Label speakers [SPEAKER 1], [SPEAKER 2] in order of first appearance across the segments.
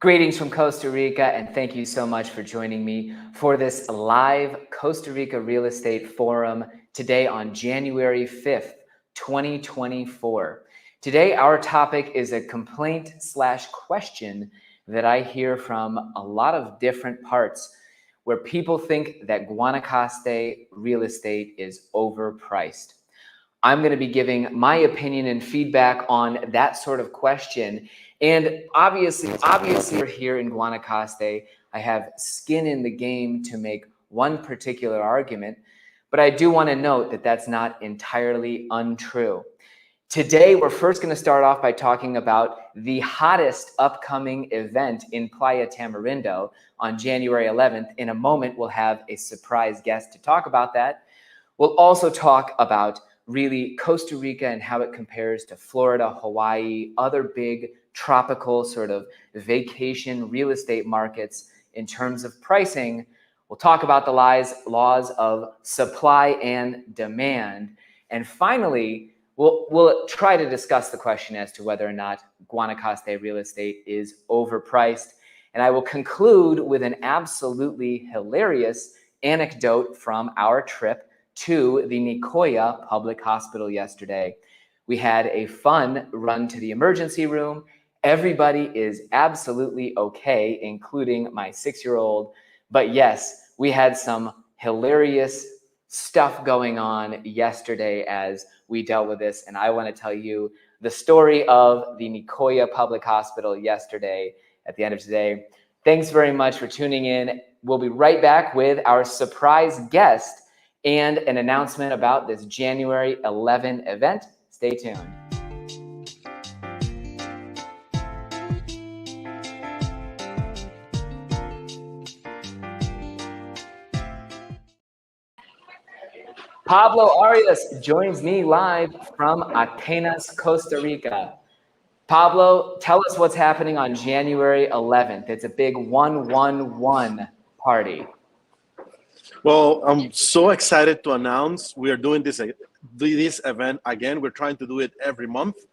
[SPEAKER 1] Greetings from Costa Rica, and thank you so much for joining me for this live Costa Rica Real Estate Forum today on January 5th, 2024. Today, our topic is a complaint/question that I hear from a lot of different parts where people think that Guanacaste real estate is overpriced. I'm going to be giving my opinion and feedback on that sort of question. And obviously we're here in Guanacaste. I have skin in the game to make one particular argument, but I do want to note that that's not entirely untrue. Today, we're first going to start off by talking about the hottest upcoming event in Playa Tamarindo on January 11th. In a moment, we'll have a surprise guest to talk about that. We'll also talk about really Costa Rica and how it compares to Florida, Hawaii, other big tropical sort of vacation real estate markets in terms of pricing. We'll talk about the laws of supply and demand. And finally, we'll try to discuss the question as to whether or not Guanacaste real estate is overpriced. And I will conclude with an absolutely hilarious anecdote from our trip to the Nicoya Public Hospital yesterday. We had a fun run to the emergency room. Everybody is absolutely okay, including my 6-year-old. But yes, we had some hilarious stuff going on yesterday as we dealt with this. And I want to tell you the story of the Nicoya Public Hospital yesterday at the end of today. Thanks very much for tuning in. We'll be right back with our surprise guest and an announcement about this January 11 event. Stay tuned. Pablo Arias joins me live from Atenas, Costa Rica. Pablo, tell us what's happening on January 11th. It's a big 111 party.
[SPEAKER 2] Well, I'm so excited to announce we are doing this event again. We're trying to do it every month.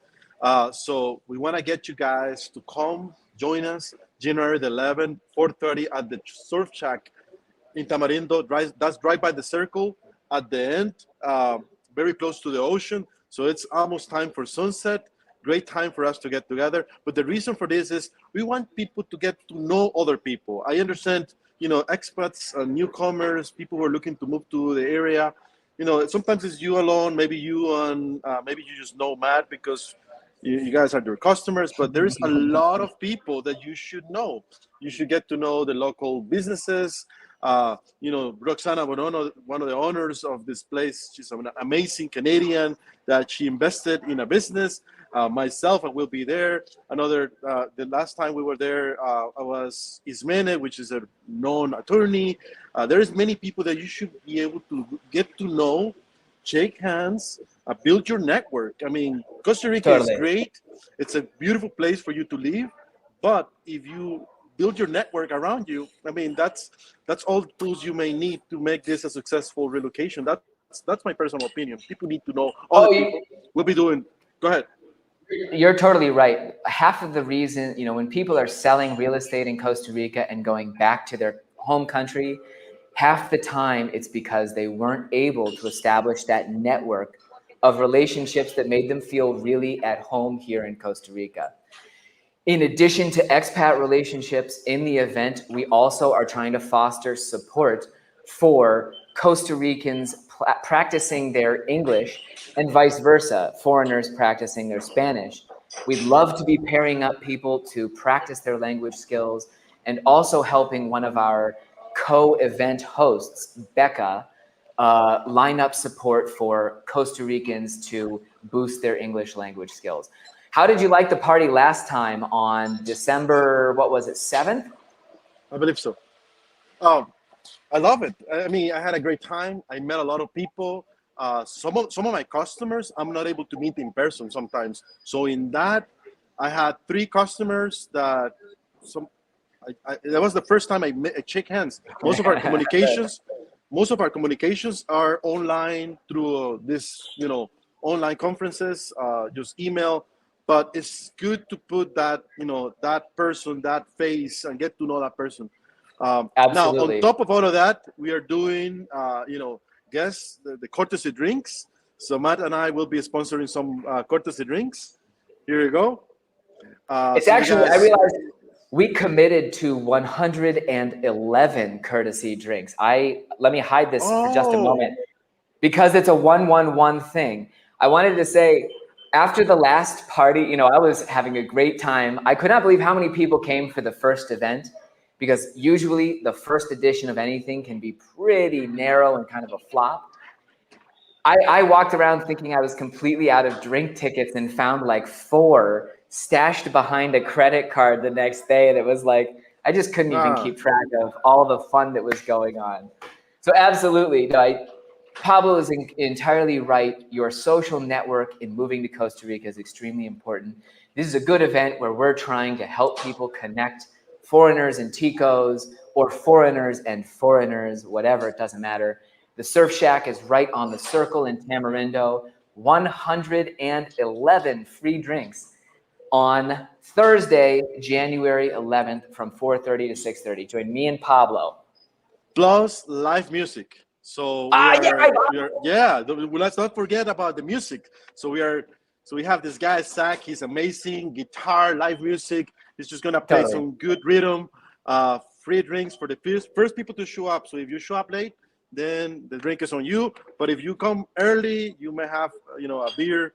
[SPEAKER 2] So we want to get you guys to come join us January the 11th, 4:30 at the Surf Shack in Tamarindo. That's right by the circle at the end, very close to the ocean. So it's almost time for sunset. Great time for us to get together. But the reason for this is we want people to get to know other people. I understand, expats, newcomers, people who are looking to move to the area. Sometimes it's you alone, maybe you and maybe you just know Matt because you guys are their customers, but there's a lot of people that you should know. You should get to know the local businesses. Roxana Bonono, one of the owners of this place, she's an amazing Canadian that she invested in a business. Myself, I will be there. The last time we were there, I was Ismene, which is a known attorney. There's many people that you should be able to get to know, shake hands, build your network. I mean, Costa Rica is great. It's a beautiful place for you to live. But if you build your network around you, I mean, that's all the tools you may need to make this a successful relocation. That's my personal opinion. People need to know other people. We'll be doing. Go ahead.
[SPEAKER 1] You're totally right. Half of the reason, when people are selling real estate in Costa Rica and going back to their home country, half the time it's because they weren't able to establish that network of relationships that made them feel really at home here in Costa Rica. In addition to expat relationships in the event, we also are trying to foster support for Costa Ricans practicing their English and vice versa, foreigners practicing their Spanish. We'd love to be pairing up people to practice their language skills and also helping one of our co-event hosts, Becca, line up support for Costa Ricans to boost their English language skills. How did you like the party last time on December, 7th?
[SPEAKER 2] I believe so. I love it. I mean, I had a great time. I met a lot of people. Some of my customers, I'm not able to meet in person sometimes. So in that, I had 3 customers that that was the first time I shake hands. Most of our communications are online through this, online conferences, just email. but it's good to put that, that person, that face, and get to know that person. Now, on
[SPEAKER 1] Absolutely.
[SPEAKER 2] top of all of that, we are doing, guess the courtesy drinks. So Matt and I will be sponsoring some courtesy drinks. Here you go.
[SPEAKER 1] It's
[SPEAKER 2] So you
[SPEAKER 1] actually, I
[SPEAKER 2] guys,
[SPEAKER 1] realized we committed to 111 courtesy drinks. Let me hide this for just a
[SPEAKER 2] oh,
[SPEAKER 1] moment because it's a 111 thing. I wanted to say, after the last party, I was having a great time. I could not believe how many people came for the first event because usually the first edition of anything can be pretty narrow and kind of a flop. I walked around thinking I was completely out of drink tickets and found like 4 stashed behind a credit card the next day. And it was like, I just couldn't even
[SPEAKER 2] ah,
[SPEAKER 1] keep track of all the fun that was going on. So absolutely, no, Pablo is entirely right. Your social network in moving to Costa Rica is extremely important. This is a good event where we're trying to help people connect foreigners and Ticos or foreigners and foreigners, whatever, it doesn't matter. The Surf Shack is right on the circle in Tamarindo. 111 free drinks on Thursday, January 11th from 4:30 to 6:30. Join me and Pablo.
[SPEAKER 2] plus live music. So
[SPEAKER 1] Yeah,
[SPEAKER 2] yeah. Let's not forget about the music. So we have this guy Zach. He's amazing guitar, live music. He's just gonna play
[SPEAKER 1] totally.
[SPEAKER 2] some good rhythm. Free drinks for the first people to show up. So if you show up late, then the drink is on you. But if you come early, you may have a beer.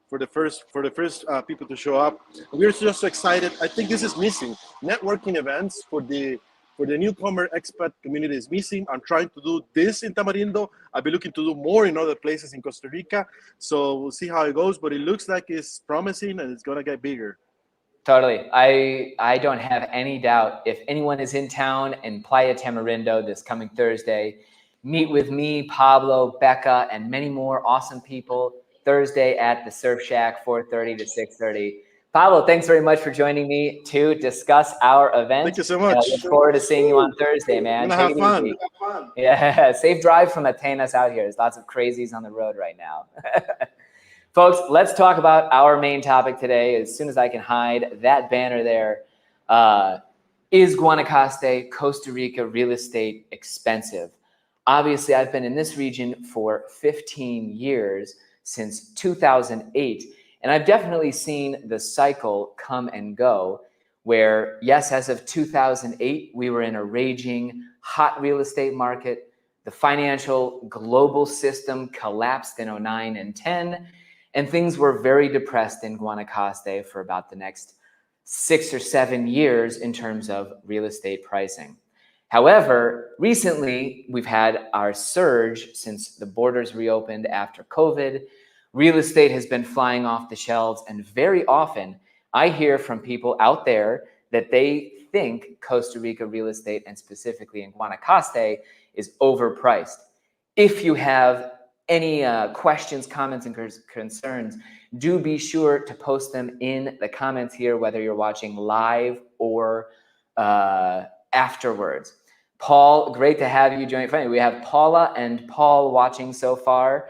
[SPEAKER 2] For the first people to show up, we're just so excited. I think this is missing networking events for the newcomer expat community is missing. I'm trying to do this in Tamarindo. I'll be looking to do more in other places in Costa Rica. So we'll see how it goes, but it looks like it's promising and it's gonna get bigger.
[SPEAKER 1] Totally. I don't have any doubt. If anyone is in town in Playa Tamarindo this coming Thursday, meet with me, Pablo, Becca, and many more awesome people Thursday at the Surf Shack, 4:30 to 6:30. Pablo, thanks very much for joining me to discuss our event.
[SPEAKER 2] Thank you so
[SPEAKER 1] And I
[SPEAKER 2] much.
[SPEAKER 1] look forward to seeing you on Thursday,
[SPEAKER 2] I'm
[SPEAKER 1] man.
[SPEAKER 2] gonna
[SPEAKER 1] Take
[SPEAKER 2] have
[SPEAKER 1] it
[SPEAKER 2] fun.
[SPEAKER 1] easy. Yeah, safe drive from Atenas out here. There's lots of crazies on the road right now. Folks, let's talk about our main topic today. As soon as I can hide that banner there, is Guanacaste, Costa Rica real estate expensive? Obviously, I've been in this region for 15 years, since 2008, and I've definitely seen the cycle come and go where, yes, as of 2008, we were in a raging hot real estate market. The financial global system collapsed in 09 and 10, and things were very depressed in Guanacaste for about the next 6 or 7 years in terms of real estate pricing. However, recently we've had our surge since the borders reopened after COVID. Real estate has been flying off the shelves, and very often I hear from people out there that they think Costa Rica real estate, and specifically in Guanacaste, is overpriced. If you have any questions, comments, and concerns, do be sure to post them in the comments here, whether you're watching live or afterwards. Paul, great to have you join. Funny, we have Paula and Paul watching so far.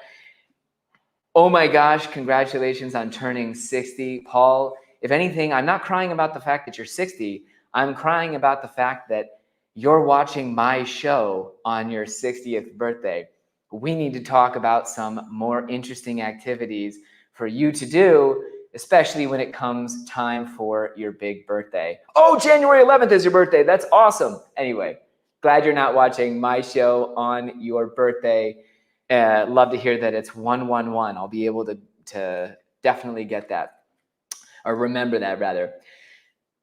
[SPEAKER 1] Oh my gosh, congratulations on turning 60. Paul, if anything, I'm not crying about the fact that you're 60. I'm crying about the fact that you're watching my show on your 60th birthday. We need to talk about some more interesting activities for you to do, especially when it comes time for your big birthday. Oh, January 11th is your birthday. That's awesome. Anyway, glad you're not watching my show on your birthday. Love to hear that it's 111. I'll be able to definitely get that, or remember that rather.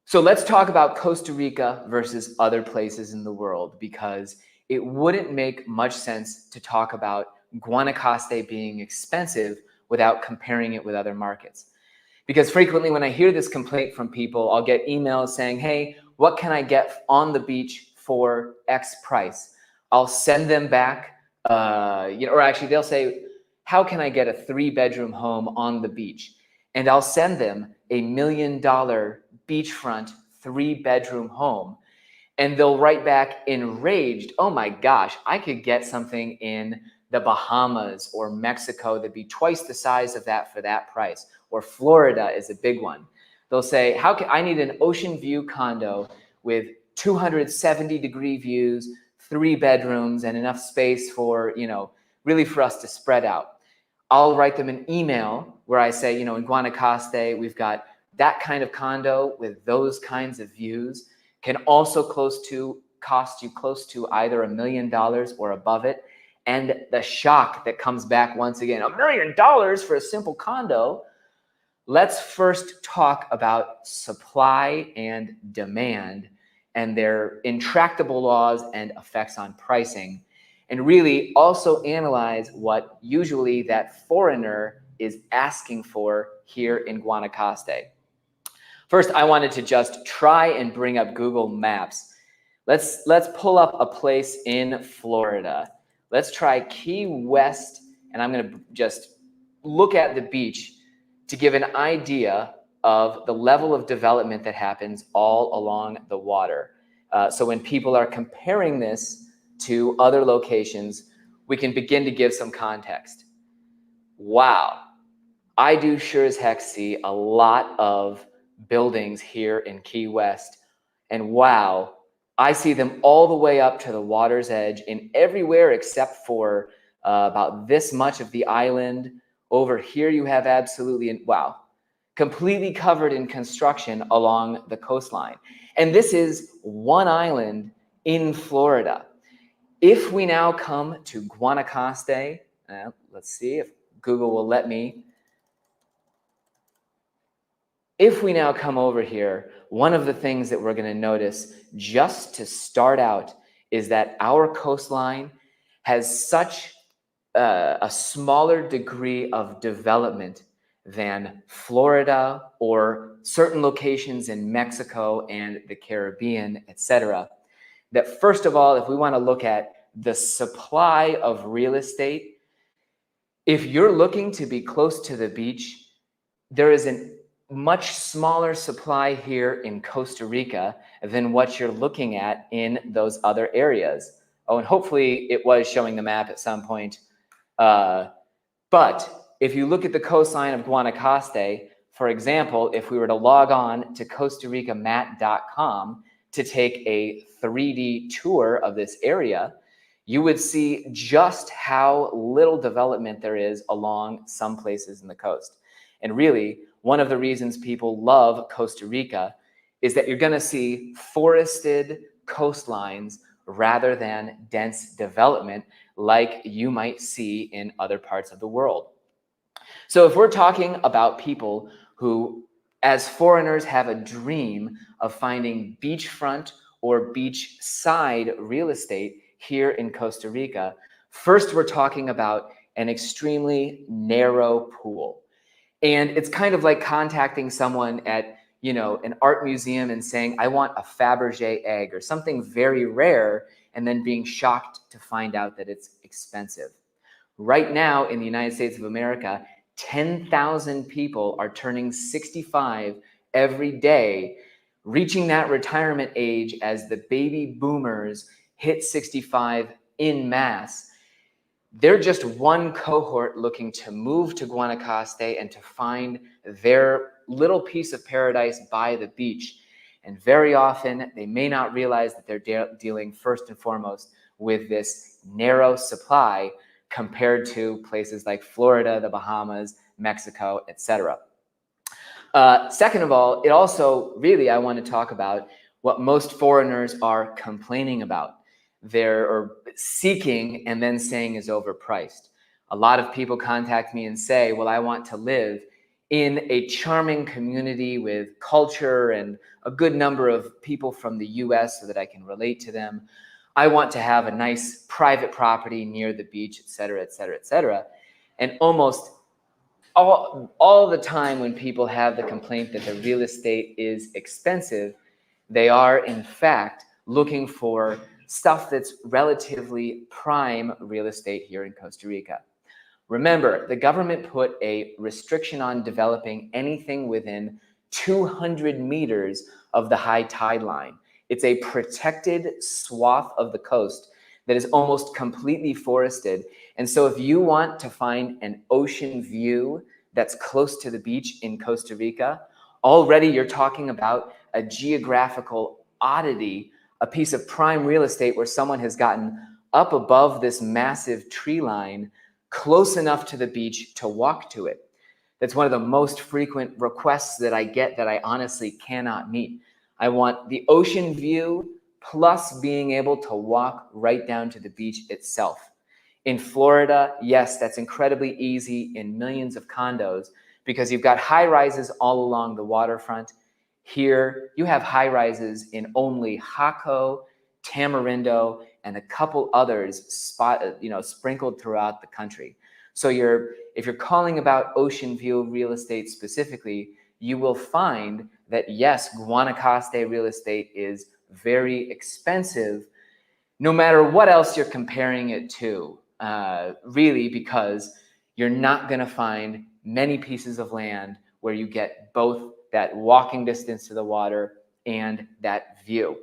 [SPEAKER 1] So let's talk about Costa Rica versus other places in the world, because it wouldn't make much sense to talk about Guanacaste being expensive without comparing it with other markets. Because frequently when I hear this complaint from people, I'll get emails saying, hey, what can I get on the beach for X price? I'll send them back, or actually they'll say, how can I get a 3-bedroom home on the beach? And I'll send them $1 million beachfront 3-bedroom home. And they'll write back enraged, oh my gosh, I could get something in the Bahamas or Mexico that'd be twice the size of that for that price. or Florida is a big one. They'll say, I need an ocean view condo with 270-degree views, 3 bedrooms, and enough space for, really for us to spread out. I'll write them an email where I say, in Guanacaste, we've got that kind of condo with those kinds of views, can also cost you close to either $1 million or above it. And the shock that comes back once again, $1 million for a simple condo. Let's first talk about supply and demand and their intractable laws and effects on pricing, and really also analyze what usually that foreigner is asking for here in Guanacaste. First, I wanted to just try and bring up Google Maps. Let's pull up a place in Florida. Let's try Key West, and I'm going to just look at the beach to give an idea of the level of development that happens all along the water. So when people are comparing this to other locations, we can begin to give some context. Wow, I do sure as heck see a lot of buildings here in Key West, and wow, I see them all the way up to the water's edge in everywhere except for about this much of the island. Over here you have absolutely, wow, completely covered in construction along the coastline. And this is one island in Florida. If we now come to Guanacaste, let's see if Google will let me. If we now come over here, one of the things that we're going to notice just to start out is that our coastline has such a smaller degree of development than Florida or certain locations in Mexico and the Caribbean, etc. That first of all, if we want to look at the supply of real estate, if you're looking to be close to the beach, there is a much smaller supply here in Costa Rica than what you're looking at in those other areas. Oh, and hopefully it was showing the map at some point. But if you look at the coastline of Guanacaste, for example, if we were to log on to CostaRicaMat.com to take a 3D tour of this area, you would see just how little development there is along some places in the coast. And really, one of the reasons people love Costa Rica is that you're going to see forested coastlines rather than dense development like you might see in other parts of the world. So if we're talking about people who, as foreigners, have a dream of finding beachfront or beachside real estate here in Costa Rica, first we're talking about an extremely narrow pool. And it's kind of like contacting someone at, an art museum and saying, I want a Fabergé egg or something very rare, and then being shocked to find out that it's expensive. Right now in the United States of America, 10,000 people are turning 65 every day, reaching that retirement age as the baby boomers hit 65 en masse. They're just one cohort looking to move to Guanacaste and to find their little piece of paradise by the beach. And very often, they may not realize that they're dealing first and foremost with this narrow supply compared to places like Florida, the Bahamas, Mexico, etc. Second of all, it also really, I want to talk about what most foreigners are complaining about. They're seeking and then saying is overpriced. A lot of people contact me and say, well, I want to live in a charming community with culture and a good number of people from the US so that I can relate to them. I want to have a nice private property near the beach, et cetera, et cetera, et cetera. And almost all the time when people have the complaint that the real estate is expensive, they are in fact looking for stuff that's relatively prime real estate here in Costa Rica. Remember, the government put a restriction on developing anything within 200 meters of the high tide line. It's a protected swath of the coast that is almost completely forested. And so if you want to find an ocean view that's close to the beach in Costa Rica, already you're talking about a geographical oddity, a piece of prime real estate where someone has gotten up above this massive tree line, close enough to the beach to walk to it. That's one of the most frequent requests that I get that I honestly cannot meet. I want the ocean view plus being able to walk right down to the beach itself. In Florida, yes, that's incredibly easy in millions of condos because you've got high rises all along the waterfront. Here, you have high rises in only Jaco, Tamarindo, and a couple others sprinkled throughout the country. So if you're calling about ocean view real estate specifically, you will find that yes, Guanacaste real estate is very expensive, no matter what else you're comparing it to, really, because you're not going to find many pieces of land where you get both that walking distance to the water and that view.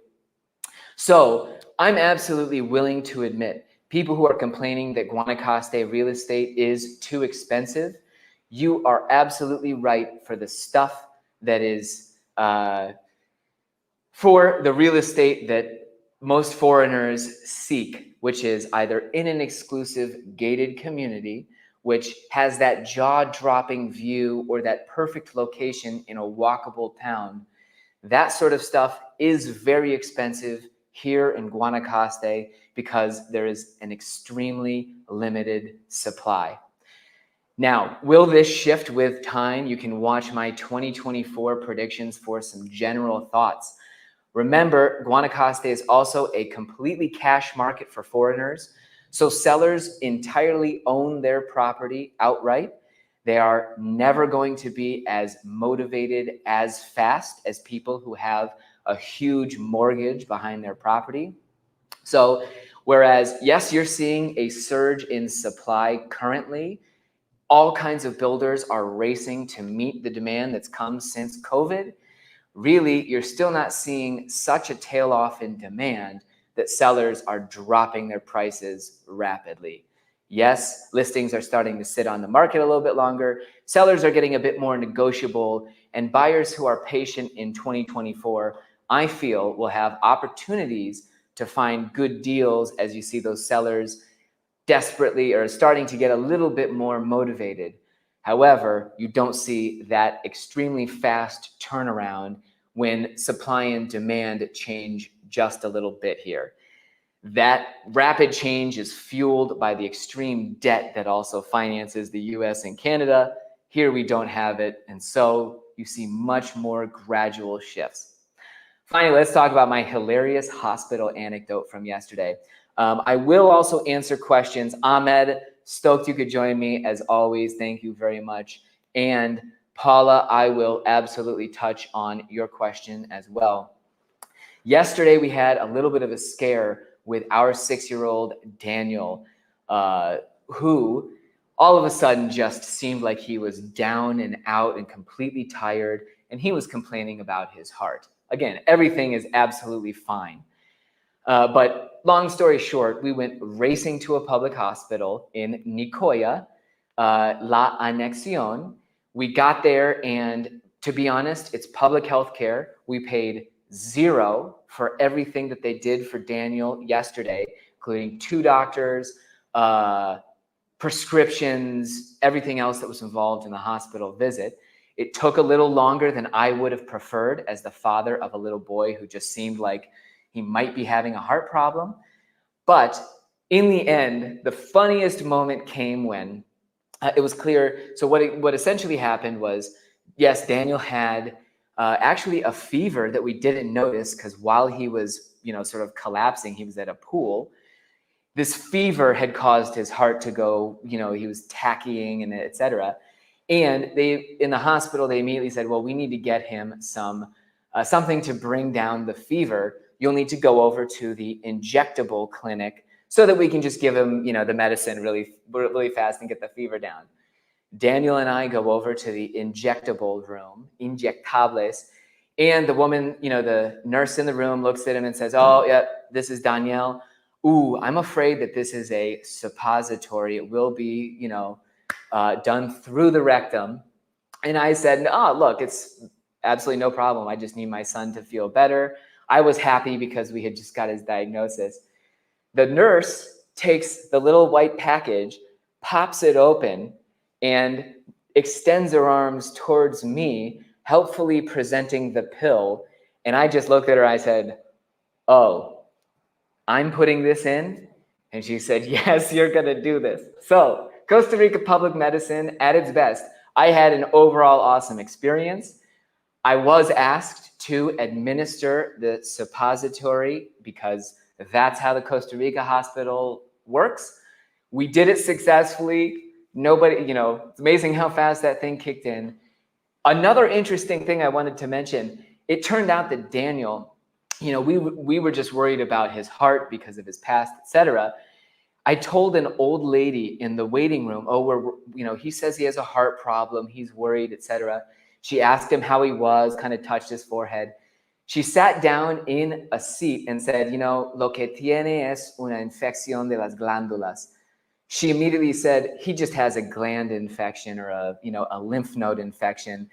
[SPEAKER 1] So I'm absolutely willing to admit, people who are complaining that Guanacaste real estate is too expensive, you are absolutely right for the stuff that is for the real estate that most foreigners seek, which is either in an exclusive gated community, which has that jaw-dropping view or that perfect location in a walkable town. That sort of stuff is very expensive here in Guanacaste because there is an extremely limited supply. Now, will this shift with time? You can watch my 2024 predictions for some general thoughts. Remember, Guanacaste is also a completely cash market for foreigners. So sellers entirely own their property outright. They are never going to be as motivated as fast as people who have a huge mortgage behind their property. So whereas, yes, you're seeing a surge in supply currently, all kinds of builders are racing to meet the demand that's come since COVID. Really, you're still not seeing such a tail off in demand that sellers are dropping their prices rapidly. Yes, listings are starting to sit on the market a little bit longer. Sellers are getting a bit more negotiable, and buyers who are patient in 2024, I feel, will have opportunities to find good deals as you see those sellers desperately or starting to get a little bit more motivated. However, you don't see that extremely fast turnaround when supply and demand change just a little bit here. That rapid change is fueled by the extreme debt that also finances the US and Canada. Here we don't have it, and so you see much more gradual shifts. Finally, let's talk about my hilarious hospital anecdote from yesterday. I will also answer questions. Ahmed, stoked you could join me as always. Thank you very much. And Paula, I will absolutely touch on your question as well. Yesterday, we had a little bit of a scare with our 6-year-old Daniel, who all of a sudden just seemed like he was down and out and completely tired, and he was complaining about his heart. Again, everything is absolutely fine. But long story short, we went racing to a public hospital in Nicoya, La Anexion. We got there, and to be honest, it's public health care. We paid $0 for everything that they did for Daniel yesterday, including 2 doctors, prescriptions, everything else that was involved in the hospital visit. It took a little longer than I would have preferred as the father of a little boy who just seemed like he might be having a heart problem. But in the end, the funniest moment came when it was clear. So what essentially happened was, yes, Daniel had actually a fever that we didn't notice because while he was, sort of collapsing, he was at a pool. This fever had caused his heart to go, he was tachying and et cetera. And in the hospital, they immediately said, well, we need to get him something to bring down the fever. You'll need to go over to the injectable clinic so that we can just give him, the medicine really, really fast and get the fever down. Daniel and I go over to the injectable room, injectables, and the woman, the nurse in the room looks at him and says, oh, yeah, this is Daniel. Ooh, I'm afraid that this is a suppository. It will be, done through the rectum. And I said, oh, look, it's absolutely no problem. I just need my son to feel better. I was happy because we had just got his diagnosis. The nurse takes the little white package, pops it open, and extends her arms towards me, helpfully presenting the pill. And I just looked at her. I said, oh, I'm putting this in? And she said, yes, you're going to do this. So Costa Rica public medicine at its best. I had an overall awesome experience. I was asked to administer the suppository because that's how the Costa Rica hospital works. We did it successfully. Nobody, it's amazing how fast that thing kicked in. Another interesting thing I wanted to mention, it turned out that Daniel, we were just worried about his heart because of his past, etc. I told an old lady in the waiting room, he says he has a heart problem, he's worried, etc. She asked him how he was, kind of touched his forehead. She sat down in a seat and said, lo que tiene es una infección de las glándulas. She immediately said, he just has a gland infection or a lymph node infection.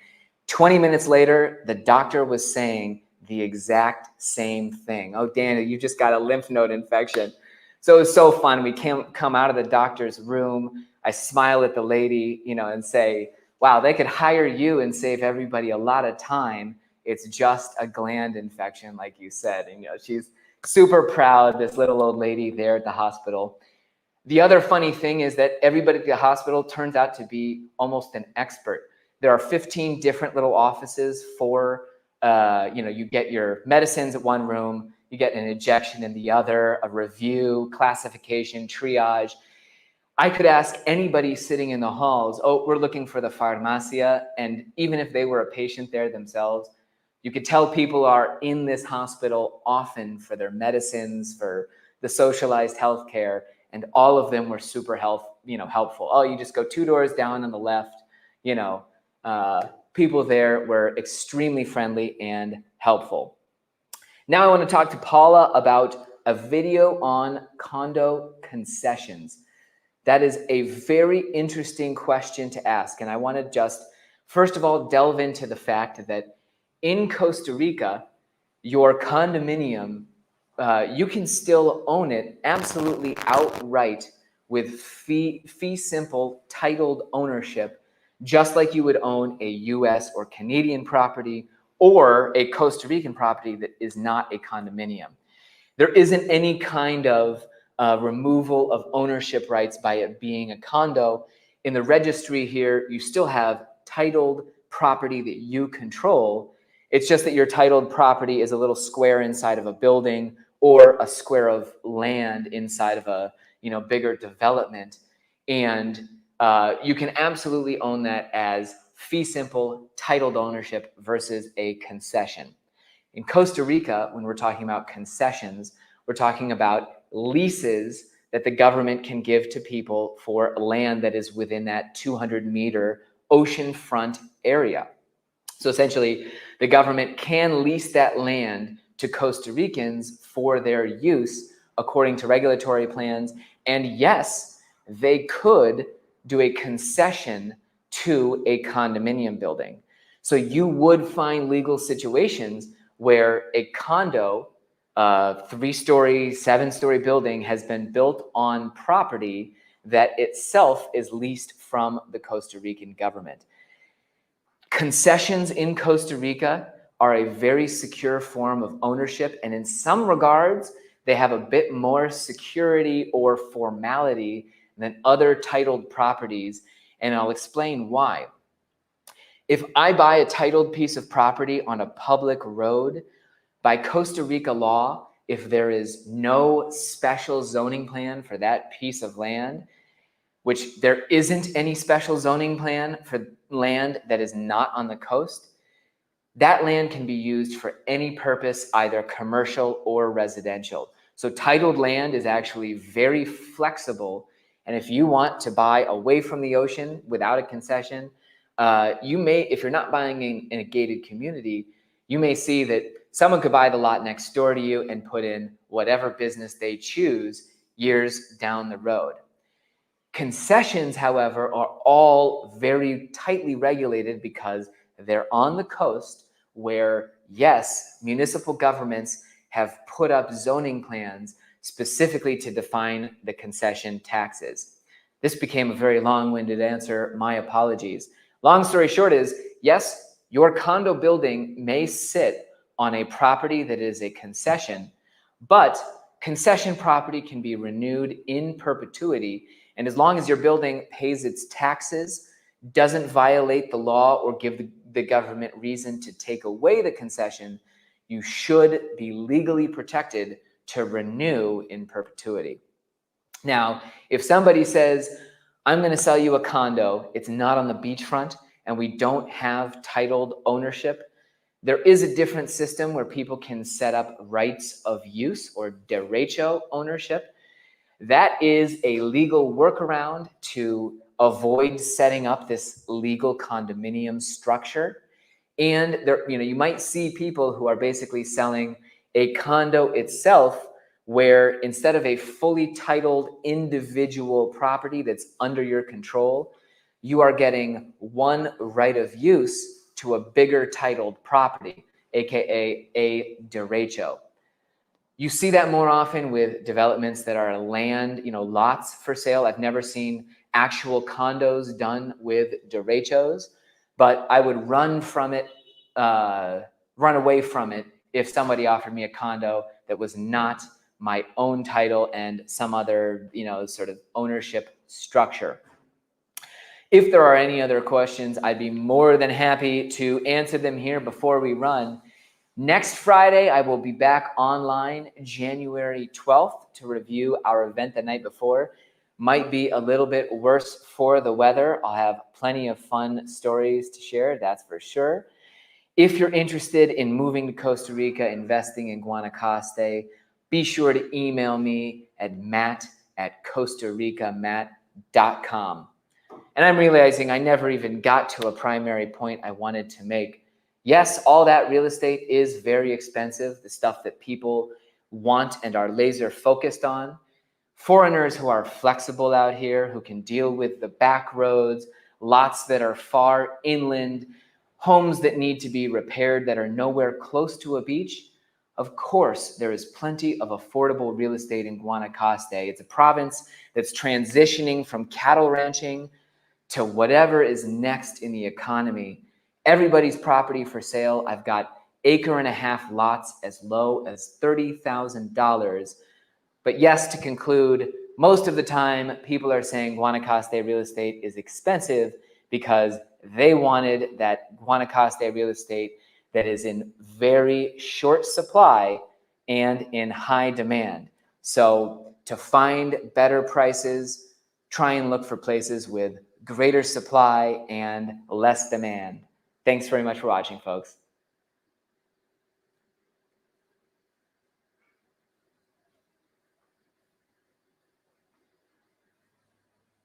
[SPEAKER 1] 20 minutes later, the doctor was saying the exact same thing. Oh, Daniel, you just got a lymph node infection. So it was so fun. We come out of the doctor's room. I smile at the lady, and say, wow, they could hire you and save everybody a lot of time. It's just a gland infection, like you said. And, she's super proud, this little old lady there at the hospital. The other funny thing is that everybody at the hospital turns out to be almost an expert. There are 15 different little offices for, you get your medicines at one room, you get an injection in the other, a review, classification, triage. I could ask anybody sitting in the halls, oh, we're looking for the farmacia. And even if they were a patient there themselves, you could tell people are in this hospital often for their medicines, for the socialized healthcare, and all of them were super helpful. Oh, you just go 2 doors down on the left, people there were extremely friendly and helpful. Now I want to talk to Paula about a video on condo concessions. That is a very interesting question to ask. And I want to just, first of all, delve into the fact that in Costa Rica, your condominium, you can still own it absolutely outright with fee simple titled ownership, just like you would own a US or Canadian property or a Costa Rican property that is not a condominium. There isn't any kind of removal of ownership rights by it being a condo. In the registry here, you still have titled property that you control. It's just that your titled property is a little square inside of a building or a square of land inside of a bigger development. And you can absolutely own that as fee simple titled ownership versus a concession. In Costa Rica, when we're talking about concessions, we're talking about leases that the government can give to people for land that is within that 200-meter oceanfront area. So essentially, the government can lease that land to Costa Ricans for their use according to regulatory plans. And yes, they could do a concession to a condominium building. So you would find legal situations where a condo, 3-story, 7-story building has been built on property that itself is leased from the Costa Rican government. Concessions in Costa Rica are a very secure form of ownership, and in some regards, they have a bit more security or formality than other titled properties, and I'll explain why. If I buy a titled piece of property on a public road, by Costa Rica law, if there is no special zoning plan for that piece of land, which there isn't any special zoning plan for land that is not on the coast, that land can be used for any purpose, either commercial or residential. So titled land is actually very flexible. And if you want to buy away from the ocean without a concession, you may, if you're not buying in a gated community, you may see that someone could buy the lot next door to you and put in whatever business they choose years down the road. Concessions, however, are all very tightly regulated because they're on the coast where, yes, municipal governments have put up zoning plans specifically to define the concession taxes. This became a very long-winded answer. My apologies. Long story short is, yes, your condo building may sit on a property that is a concession, but concession property can be renewed in perpetuity. And as long as your building pays its taxes, doesn't violate the law or give the government reason to take away the concession, you should be legally protected to renew in perpetuity. Now, if somebody says, I'm going to sell you a condo, it's not on the beachfront, and we don't have titled ownership, there is a different system where people can set up rights of use or derecho ownership. That is a legal workaround to avoid setting up this legal condominium structure. And there, you might see people who are basically selling a condo itself where instead of a fully titled individual property that's under your control, you are getting one right of use to a bigger titled property, aka a derecho. You see that more often with developments that are land, lots for sale. I've never seen actual condos done with derechos, but I would run away from it if somebody offered me a condo that was not my own title and some other, sort of ownership structure. If there are any other questions, I'd be more than happy to answer them here before we run. Next Friday, I will be back online January 12th to review our event the night before. Might be a little bit worse for the weather. I'll have plenty of fun stories to share, that's for sure. If you're interested in moving to Costa Rica, investing in Guanacaste, be sure to email me at matt@costaricamatt.com. And I'm realizing I never even got to a primary point I wanted to make. Yes, all that real estate is very expensive, the stuff that people want and are laser focused on. Foreigners who are flexible out here, who can deal with the back roads, lots that are far inland, homes that need to be repaired that are nowhere close to a beach. Of course, there is plenty of affordable real estate in Guanacaste. It's a province that's transitioning from cattle ranching to whatever is next in the economy. Everybody's property for sale. I've got 1.5 acre lots as low as $30,000. But yes, to conclude, most of the time people are saying Guanacaste real estate is expensive because they wanted that Guanacaste real estate that is in very short supply and in high demand. So to find better prices, try and look for places with greater supply and less demand. Thanks very much for watching, folks.